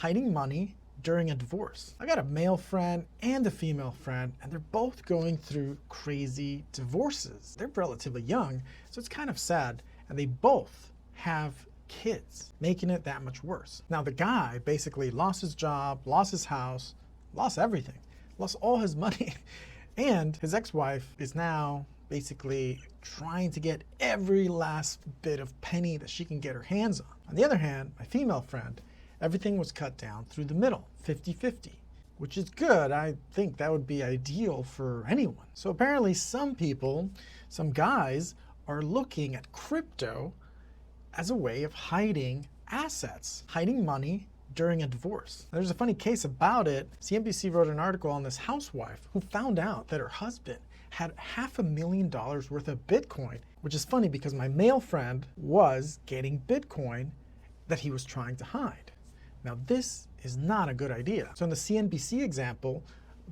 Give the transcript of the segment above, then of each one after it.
hiding money during a divorce. I got a male friend and a female friend, and they're both going through crazy divorces. They're relatively young, so it's kind of sad, and they both have kids, making it that much worse. Now, the guy basically lost his job, lost his house, lost everything, lost all his money, and his ex-wife is now basically trying to get every last bit of penny that she can get her hands on. On the other hand, my female friend, everything was cut down through the middle, 50-50, which is good. I think that would be ideal for anyone. So apparently some people, some guys, are looking at crypto as a way of hiding assets, hiding money during a divorce. There's a funny case about it. CNBC wrote an article on this housewife who found out that her husband had $500,000 worth of Bitcoin, which is funny because my male friend was getting Bitcoin that he was trying to hide. Now, this is not a good idea. So in the CNBC example,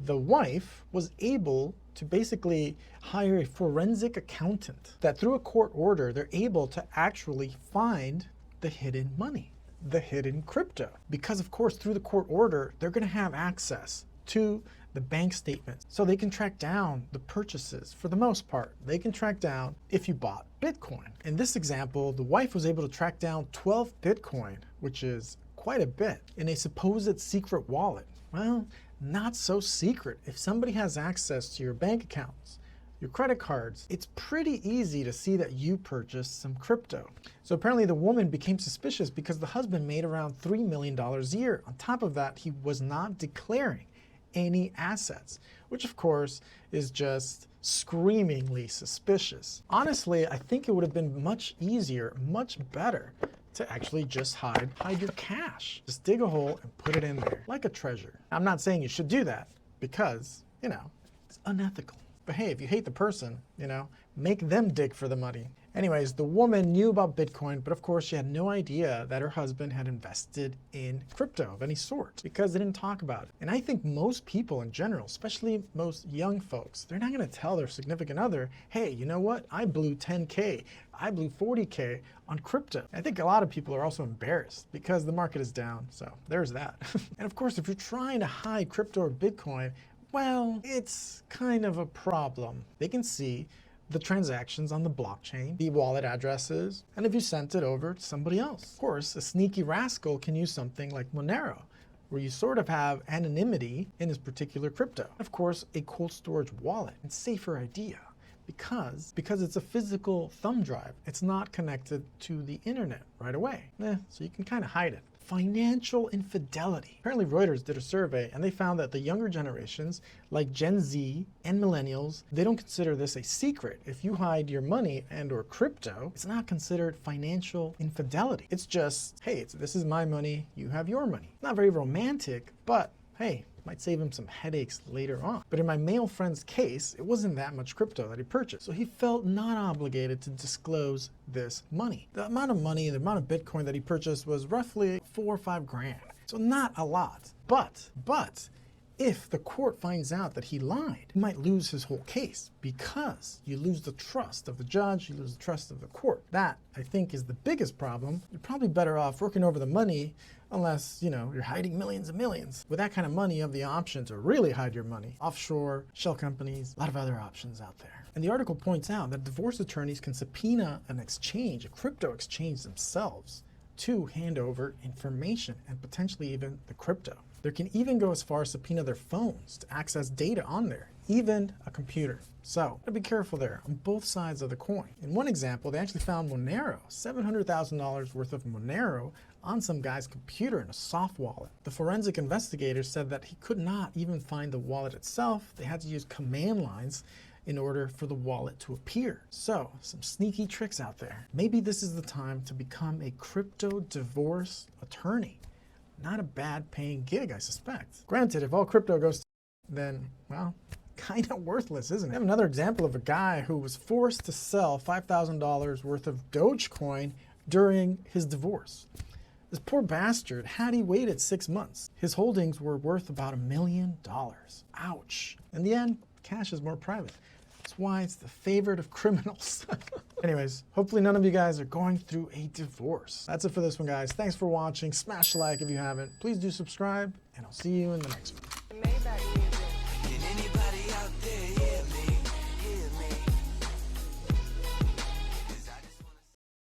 the wife was able to basically hire a forensic accountant that through a court order, they're able to actually find the hidden money, the hidden crypto. Because of course, through the court order, they're gonna have access to the bank statements. So they can track down the purchases for the most part. They can track down if you bought Bitcoin. In this example, the wife was able to track down 12 Bitcoin, which is quite a bit, in a supposed secret wallet. Well, not so secret. If somebody has access to your bank accounts, your credit cards, it's pretty easy to see that you purchased some crypto. So apparently the woman became suspicious because the husband made around $3 million a year. On top of that, he was not declaring any assets, which of course is just screamingly suspicious. Honestly, I think it would have been much easier, much better to actually just hide your cash. Just dig a hole and put it in there like a treasure. I'm not saying you should do that because, it's unethical. But hey, if you hate the person, make them dig for the money. Anyways, the woman knew about Bitcoin, but of course she had no idea that her husband had invested in crypto of any sort because they didn't talk about it. And I think most people in general, especially most young folks, they're not gonna tell their significant other, hey, you know what? I blew 10K, I blew 40K on crypto. I think a lot of people are also embarrassed because the market is down, so there's that. And of course, if you're trying to hide crypto or Bitcoin, well, it's kind of a problem. They can see the transactions on the blockchain, the wallet addresses, and if you sent it over to somebody else. Of course, a sneaky rascal can use something like Monero, where you sort of have anonymity in this particular crypto. Of course, a cold storage wallet, a safer idea because it's a physical thumb drive. It's not connected to the internet right away. So you can kind of hide it. Financial infidelity. Apparently Reuters did a survey and they found that the younger generations like Gen Z and millennials, they don't consider this a secret. If you hide your money and or crypto, it's not considered financial infidelity. It's just, hey, this is my money, you have your money. Not very romantic, but hey, might save him some headaches later on. But in my male friend's case, it wasn't that much crypto that he purchased. So he felt not obligated to disclose this money. The amount of money, the amount of Bitcoin that he purchased was roughly 4 or 5 grand. So not a lot. But if the court finds out that he lied, he might lose his whole case because you lose the trust of the judge, you lose the trust of the court. That, I think, is the biggest problem. You're probably better off working over the money unless, you're hiding millions and millions. With that kind of money, you have the option to really hide your money. Offshore, shell companies, a lot of other options out there. And the article points out that divorce attorneys can subpoena an exchange, a crypto exchange themselves, to hand over information and potentially even the crypto. They can even go as far as subpoena their phones to access data on there, even a computer. So be careful there on both sides of the coin. In one example, they actually found Monero, $700,000 worth of Monero on some guy's computer in a soft wallet. The forensic investigator said that he could not even find the wallet itself. They had to use command lines in order for the wallet to appear. So some sneaky tricks out there. Maybe this is the time to become a crypto divorce attorney. Not a bad paying gig, I suspect. Granted, if all crypto goes to then, well, kind of worthless, isn't it? I have another example of a guy who was forced to sell $5,000 worth of Dogecoin during his divorce. This poor bastard, had he waited 6 months, his holdings were worth about $1 million. Ouch. In the end, cash is more private. That's why it's the favorite of criminals. Anyways, hopefully none of you guys are going through a divorce. That's it for this one, guys. Thanks for watching. Smash a like if you haven't. Please do subscribe, and I'll see you in the next one.